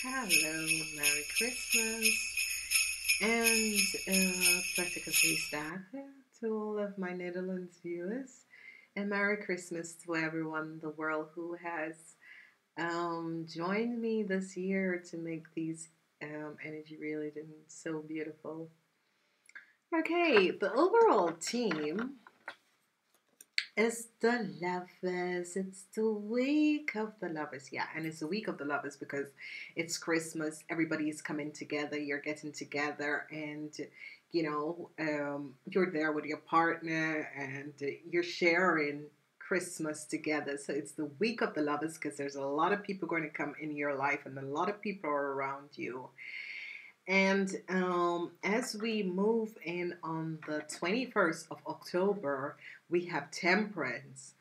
Hello, Merry Christmas, and prettige feestdagen to all of my Netherlands viewers, and Merry Christmas to everyone in the world who has joined me this year to make these energy readings so beautiful. Okay, the overall theme is the lovers. It's the week of the lovers. Yeah, and it's the week of the lovers because it's Christmas. Everybody's coming together. You're getting together, and you're there with your partner, and you're sharing Christmas together. So it's the week of the lovers because there's a lot of people going to come in your life, and a lot of people are around you. And as we move in on the 21st of October, we have Temperance.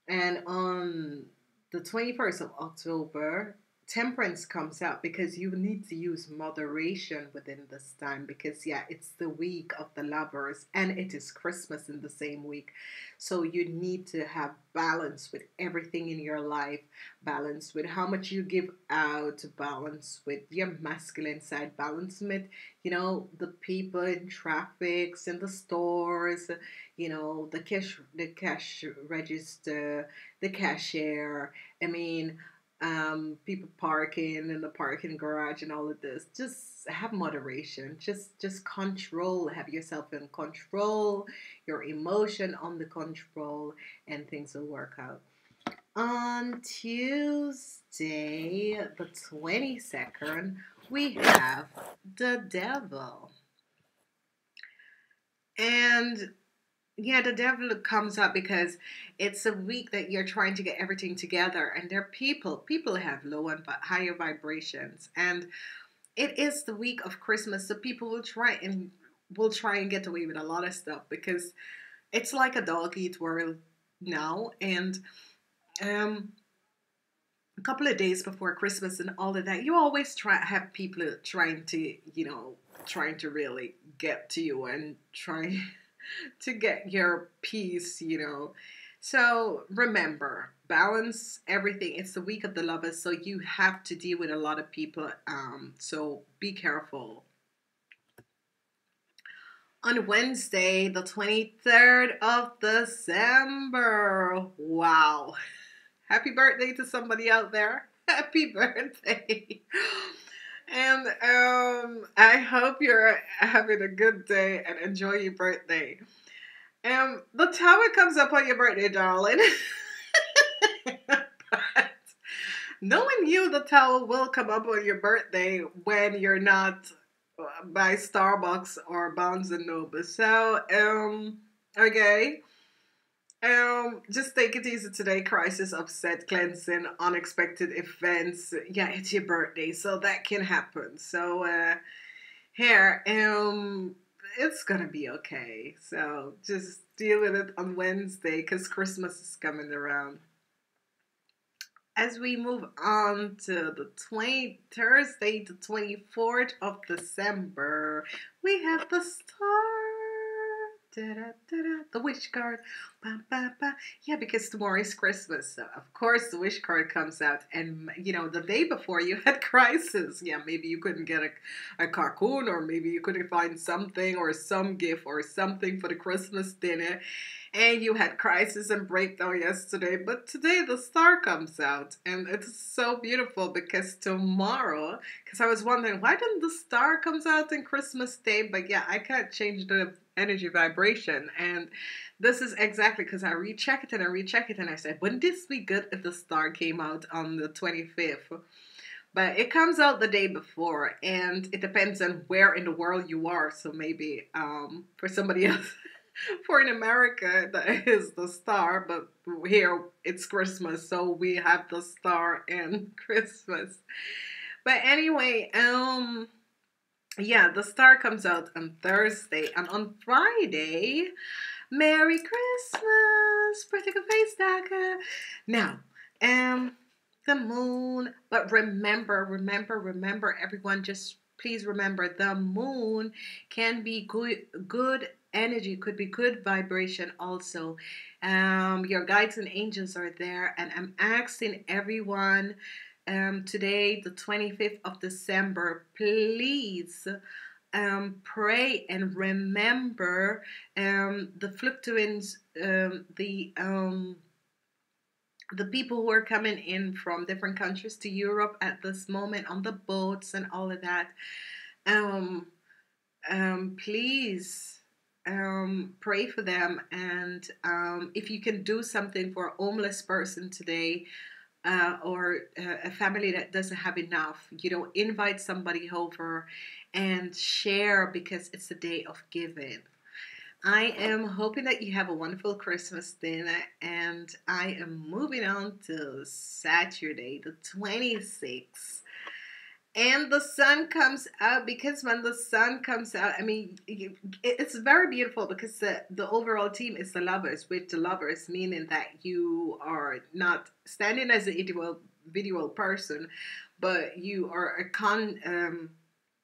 And on the 21st of October, temperance comes out because you need to use moderation within this time because, yeah, it's the week of the lovers and it is Christmas in the same week. So you need to have balance with everything in your life, balance with how much you give out, balance with your masculine side, balance with, the people in traffics, in the stores, the cash register, the cashier. I mean, people parking in the parking garage and all of this. Just have moderation. Just control. Have yourself in control. Your emotion on the control, and things will work out. On Tuesday, the 22nd, we have the devil. And yeah, the devil comes up because it's a week that you're trying to get everything together, and there are people have low and higher vibrations, and it is the week of Christmas, so people will try and get away with a lot of stuff because it's like a dog eat world now, and um, a couple of days before Christmas and all of that, you always have people trying to really get to you and try to get your peace. So remember, balance everything. It's the week of the lovers, so you have to deal with a lot of people. So be careful. On Wednesday, the 23rd of December. Wow. Happy birthday to somebody out there. Happy birthday. And I hope you're having a good day and enjoy your birthday. The tower comes up on your birthday, darling. But knowing you, the tower will come up on your birthday when you're not by Starbucks or Barnes and Noble. So, okay. Just take it easy today. Crisis, upset, cleansing, unexpected events. Yeah, it's your birthday, so that can happen. So, here, it's gonna be okay. So just deal with it on Wednesday because Christmas is coming around. As we move on to the 20 Thursday, the 24th of December, we have the star. Da-da-da-da, the wish card. Ba, ba, ba. Yeah, because tomorrow is Christmas. So of course, the wish card comes out. And, the day before you had crisis. Yeah, maybe you couldn't get a cocoon, or maybe you couldn't find something or some gift or something for the Christmas dinner, and you had crisis and breakdown yesterday, but today the star comes out, and it's so beautiful because tomorrow, because I was wondering why didn't the star comes out in Christmas Day, but yeah, I can't change the energy vibration, and this is exactly because I recheck it and I recheck it, and I said, wouldn't this be good if the star came out on the 25th? But it comes out the day before, and it depends on where in the world you are. So maybe for somebody else, for in America, that is the star, but here it's Christmas, so we have the star and Christmas. But anyway, yeah, the star comes out on Thursday, and on Friday, Merry Christmas, pretty good face, Daka. Now, um, the moon, but remember, everyone, just please remember the moon can be good energy, could be good vibration also. Your guides and angels are there, and I'm asking everyone today, the 25th of December, please pray and remember the fluctuants, the people who are coming in from different countries to Europe at this moment on the boats and all of that. Um, Please pray for them. And if you can do something for a homeless person today, or a family that doesn't have enough, invite somebody over and share, because it's a day of giving. I am hoping that you have a wonderful Christmas dinner, and I am moving on to Saturday, the 26th. And the sun comes out, because when the sun comes out, I mean, it's very beautiful, because the overall theme is the lovers, with the lovers, meaning that you are not standing as an individual person, but you are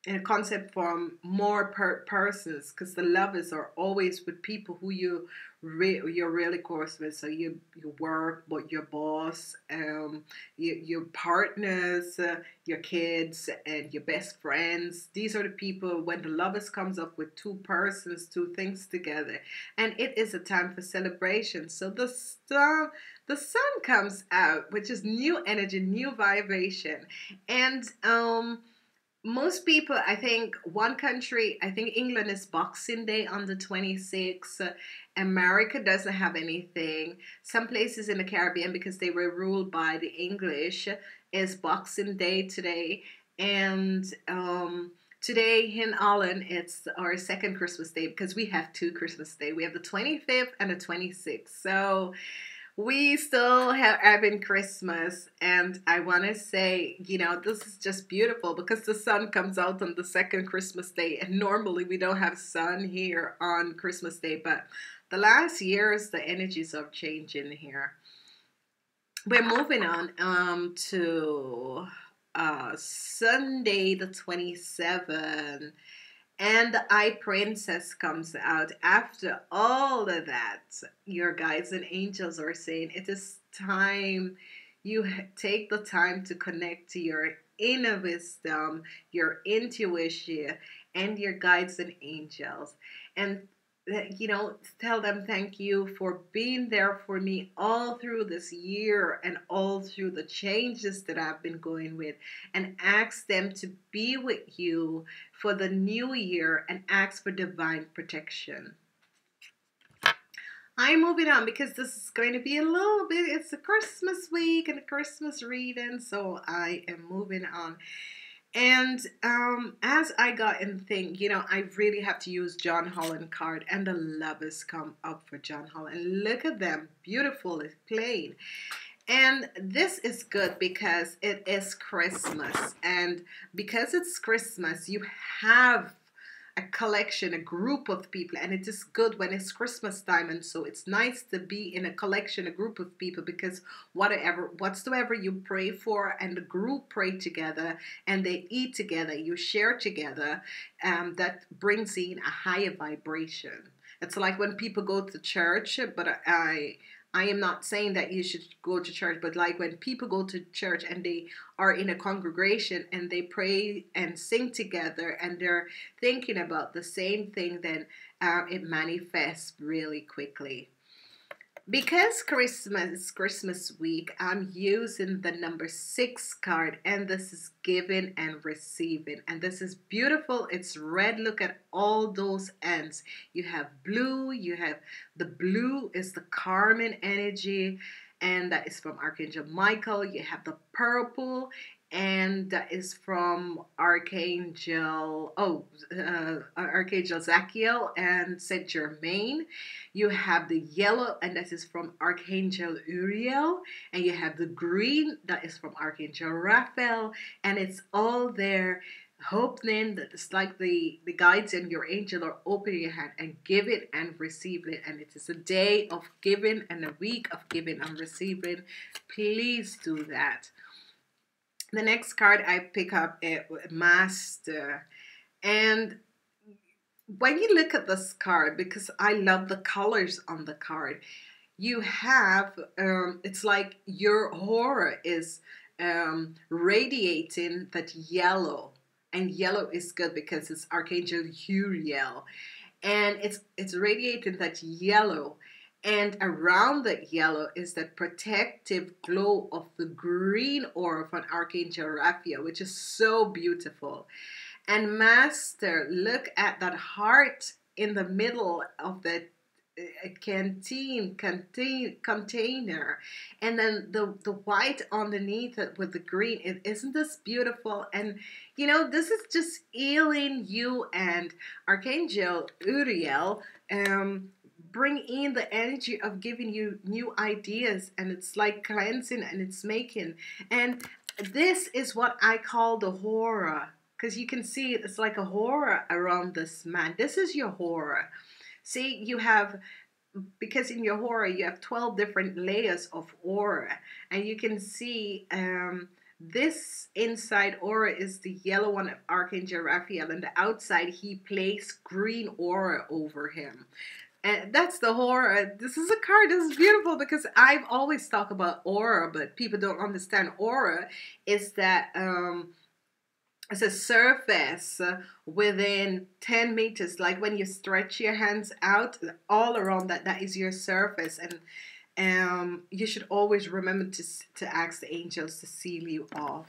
in a concept from more persons, because the lovers are always with people who you're really close with. So you work, but your boss, your partners, your kids, and your best friends. These are the people when the lovers comes up with two persons, two things together, and it is a time for celebration. So the sun comes out, which is new energy, new vibration, and most people, I think one country, I think England is Boxing Day on the 26th. America doesn't have anything. Some places in the Caribbean, because they were ruled by the English, is Boxing Day today. And today in Holland, it's our second Christmas Day, because we have two Christmas Day. We have the 25th and the 26th. So we still have having Christmas, and I want to say, this is just beautiful, because the sun comes out on the second Christmas Day, and normally we don't have sun here on Christmas Day, but the last years the energies are changing here. We're moving on to Sunday the 27th. And the Eye Princess comes out. After all of that, your guides and angels are saying it is time you take the time to connect to your inner wisdom, your intuition, and your guides and angels. And tell them thank you for being there for me all through this year and all through the changes that I've been going with, and ask them to be with you for the new year, and ask for divine protection. I'm moving on, because this is going to be a little bit, it's a Christmas week and a Christmas reading, so I am moving on. And as I got in thing, I really have to use John Holland card, and the lovers come up for John Holland. Look at them, beautiful, it's plain. And this is good because it is Christmas, and because it's Christmas, you have a collection, a group of people, and it is good when it's Christmas time. And so it's nice to be in a collection, a group of people, because whatsoever you pray for, and the group pray together, and they eat together, you share together, that brings in a higher vibration. It's like when people go to church, but I am not saying that you should go to church, but like when people go to church and they are in a congregation and they pray and sing together, and they're thinking about the same thing, then it manifests really quickly. Because Christmas week, I'm using the number 6 card, and this is giving and receiving. And this is beautiful. It's red. Look at all those ends. You have blue. You have the blue is the Carmen energy, and that is from Archangel Michael. You have the purple, and that is from Archangel Zachiel and Saint Germain. You have the yellow, and that is from Archangel Uriel, and you have the green, that is from Archangel Raphael, and it's all there. Hoping that it's like the guides and your angel are opening your hand and give it and receive it, and it is a day of giving and a week of giving and receiving. Please do that. The next card I pick up is Master. And when you look at this card, because I love the colors on the card, you have, it's like your aura is radiating that yellow. And yellow is good because it's Archangel Uriel, and it's radiating that yellow, and around that yellow is that protective glow of the green aura from Archangel Raphael, which is so beautiful. And Master, look at that heart in the middle of that container, and then the white underneath it with the green. Isn't this beautiful? And this is just healing you, and Archangel Uriel bring in the energy of giving you new ideas, and it's like cleansing, and it's making. And this is what I call the horror, because you can see it's like a horror around this man. This is your horror. See, you have, because in your aura you have 12 different layers of aura, and you can see this inside aura is the yellow one of Archangel Raphael, and the outside he placed green aura over him. And that's the horror. This is a card. This is beautiful because I've always talked about aura, but people don't understand aura is that it's a surface within 10 meters. Like when you stretch your hands out, all around that is your surface. And you should always remember to ask the angels to seal you off.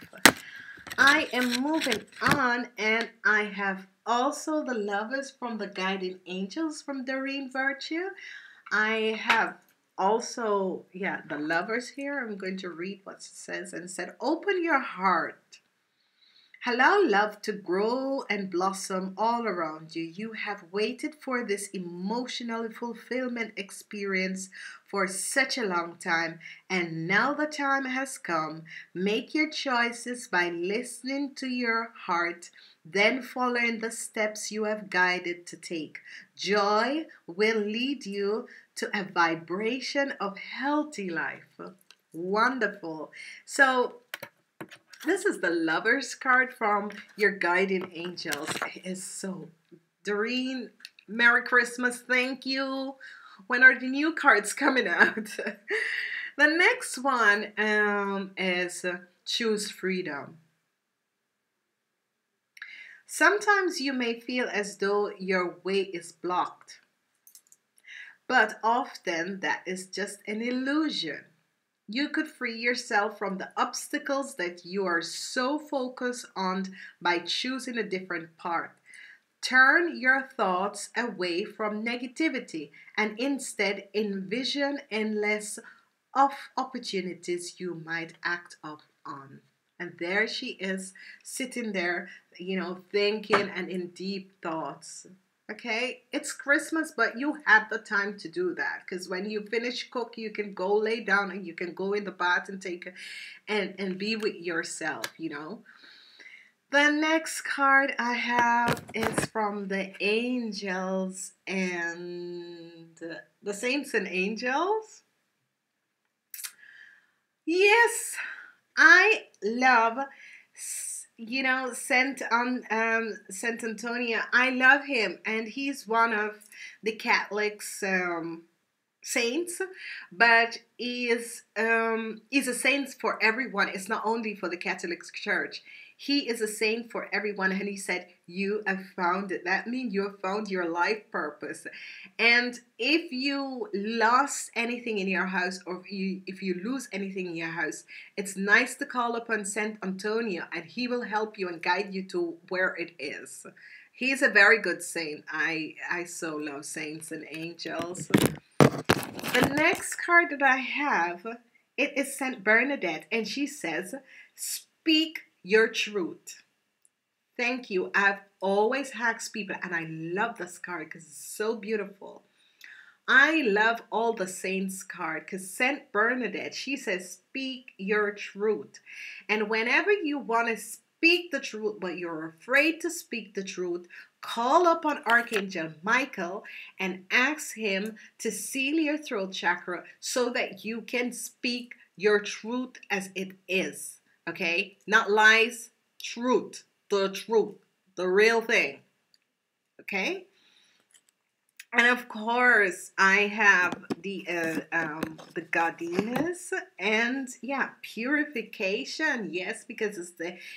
I am moving on, and I have also the lovers from the guiding angels from Doreen Virtue. I have also, the lovers here. I'm going to read what it says, and it said, open your heart. Allow love to grow and blossom all around you. You have waited for this emotional fulfillment experience for such a long time, and now the time has come. Make your choices by listening to your heart, then following the steps you have guided to take. Joy will lead you to a vibration of healthy life. Wonderful. So, this is the Lovers card from your guiding angels. It is so, Doreen, Merry Christmas. Thank you. When are the new cards coming out? The next one is Choose Freedom. Sometimes you may feel as though your way is blocked, but often that is just an illusion. You could free yourself from the obstacles that you are so focused on by choosing a different path. Turn your thoughts away from negativity and instead envision endless of opportunities you might act up on. And there she is, sitting there, thinking and in deep thoughts. Okay, it's Christmas, but you have the time to do that, because when you finish cook, you can go lay down and you can go in the bath and and be with yourself. The next card I have is from the angels and the saints and angels. Yes, I love, Saint Antonio. I love him, and he's one of the Catholics saints, but is a saint for everyone. It's not only for the Catholic Church. He is a saint for everyone, and he said, "You have found it." That means you have found your life purpose. And if you lost anything in your house, or if you lose anything in your house, it's nice to call upon Saint Antonio, and he will help you and guide you to where it is. He's a very good saint. I so love saints and angels. The next card that I have, it is Saint Bernadette, and she says, "Speak your truth." Thank you. I've always asked people, and I love this card because it's so beautiful. I love all the saints card because Saint Bernadette, she says, speak your truth. And whenever you want to speak the truth, but you're afraid to speak the truth, call upon Archangel Michael and ask him to seal your throat chakra so that you can speak your truth as it is. Okay? Not lies, truth, the real thing. Okay? And of course, I have the godliness and yeah, purification. Yes, because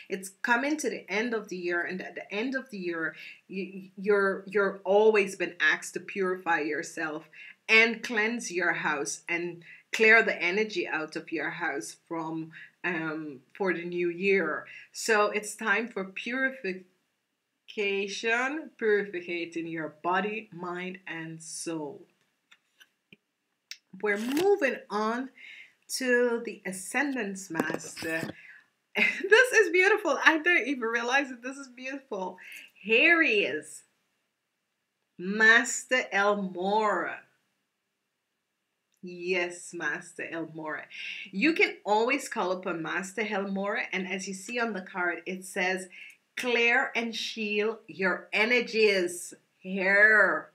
it's coming to the end of the year, and at the end of the year, you're always been asked to purify yourself and cleanse your house and clear the energy out of your house from for the new year. So it's time for purification, purificating your body, mind, and soul. We're moving on to the Ascendance Master. This is beautiful. I didn't even realize that this is beautiful. Here he is, Master Elmora. Yes, Master Elmora. You can always call upon Master Elmora, and as you see on the card, it says, clear and shield your energies. Here.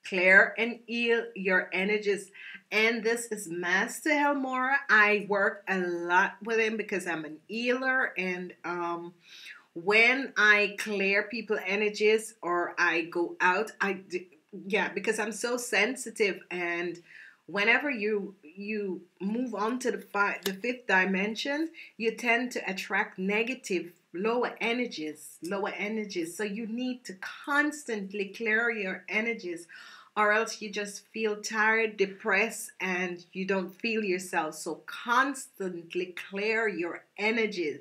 Clear and heal your energies. And this is Master Elmora. I work a lot with him because I'm an healer, and when I clear people energies or I go out, yeah, because I'm so sensitive, and whenever you move on to the fifth dimension, you tend to attract negative lower energies. So you need to constantly clear your energies, or else you just feel tired, depressed, and you don't feel yourself. So constantly clear your energies,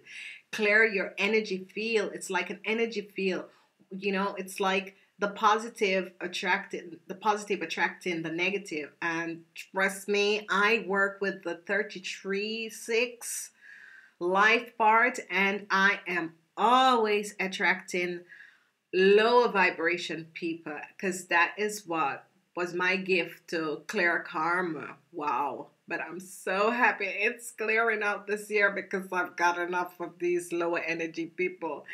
clear your energy field. It's like an energy field. It's like the positive attracting the negative. And trust me, I work with the 33-6 life part, and I am always attracting lower vibration people, because that is what was my gift to clear karma. Wow. But I'm so happy it's clearing out this year because I've got enough of these lower energy people.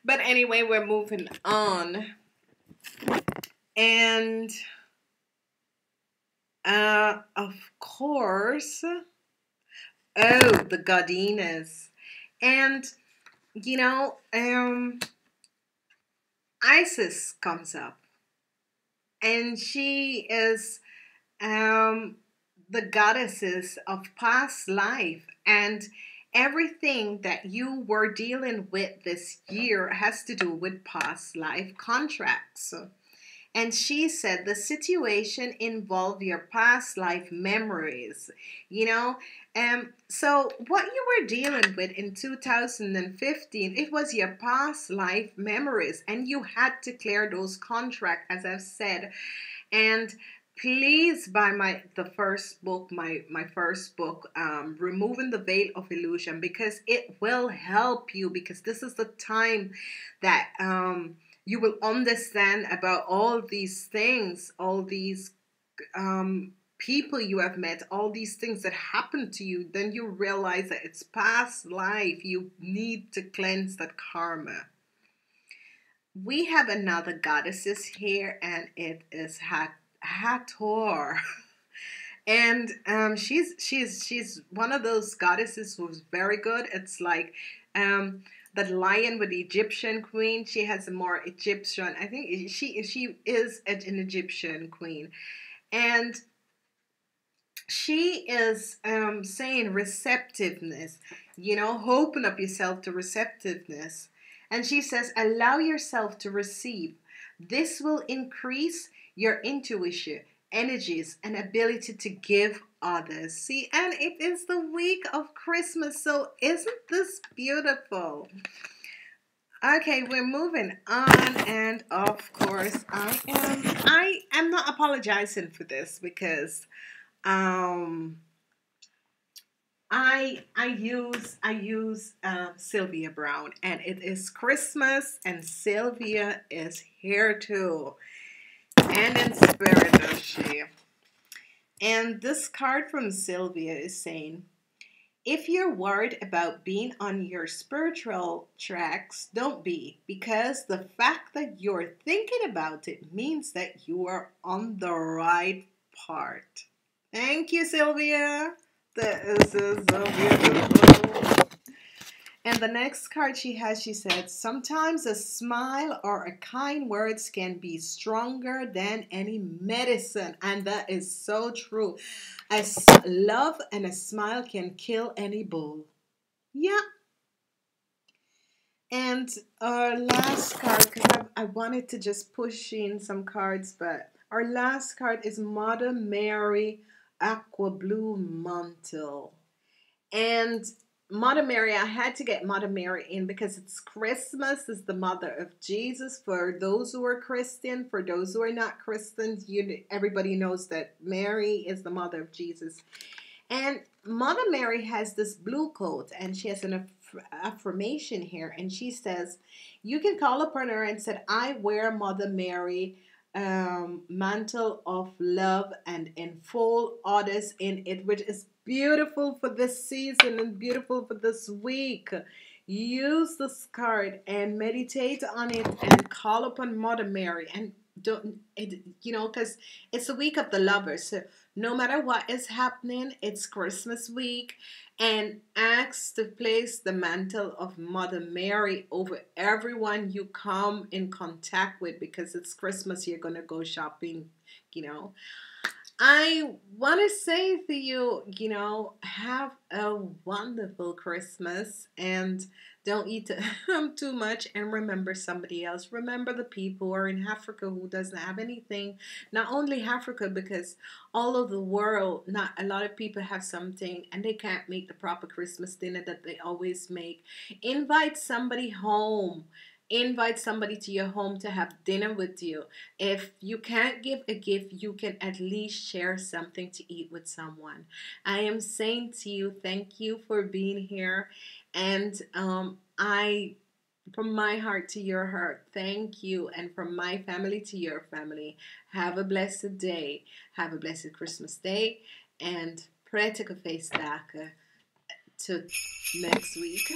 But anyway, we're moving on. And of course, oh, the Godinas. And you know, Isis comes up, and she is um, the goddesses of past life, and everything that you were dealing with this year has to do with past life contracts. And she said the situation involved your past life memories, you know. So what you were dealing with in 2015, it was your past life memories, and you had to clear those contracts, as I've said. And please buy the first book, my first book, Removing the Veil of Illusion, because it will help you, because this is the time that you will understand about all these things, all these people you have met, all these things that happened to you. Then you realize that it's past life. You need to cleanse that karma. We have another goddesses here, and it is Hathor. And she's one of those goddesses who's very good. It's like the lion with the Egyptian queen. She has a more Egyptian. I think she is an Egyptian queen, and she is saying receptiveness. Open up yourself to receptiveness. And she says, allow yourself to receive. This will increase your intuition, energies, and ability to give others. See, and it is the week of Christmas, so isn't this beautiful? Okay, we're moving on, and of course, I am not apologizing for this, because um I use Sylvia Brown, and it is Christmas, and Sylvia is here too, and in spirit is she. And this card from Sylvia is saying, if you're worried about being on your spiritual tracks, don't be, because the fact that you're thinking about it means that you are on the right part. Thank you, Sylvia. This is so beautiful. And the next card she has, she said, sometimes a smile or a kind words can be stronger than any medicine. And that is so true. Love and a smile can kill any bull. Yeah. And our last card, because I wanted to just push in some cards, but our last card is Mother Mary Aqua Blue Mantle. And Mother Mary, I had to get Mother Mary in because it's Christmas, is the mother of Jesus. For those who are Christian, for those who are not Christians, everybody knows that Mary is the mother of Jesus. And Mother Mary has this blue coat, and she has an affirmation here, and she says, "You can call upon her and said, I wear Mother Mary." Mantle of love and enfold others in it, which is beautiful for this season and beautiful for this week. Use this card and meditate on it and call upon Mother Mary and don't it, because it's a week of the lovers. So no matter what is happening, it's Christmas week, and ask to place the mantle of Mother Mary over everyone you come in contact with, because it's Christmas. You're gonna go shopping, you know. I want to say to you, have a wonderful Christmas and don't eat too much, and remember somebody else. Remember the people who are in Africa who doesn't have anything. Not only Africa, because all over the world, not a lot of people have something and they can't make the proper Christmas dinner that they always make. Invite somebody home. Invite somebody to your home to have dinner with you. If you can't give a gift, you can at least share something to eat with someone. I am saying to you, thank you for being here. And from my heart to your heart, thank you. And from my family to your family, have a blessed day. Have a blessed Christmas day. And prettige feestdagen to next week.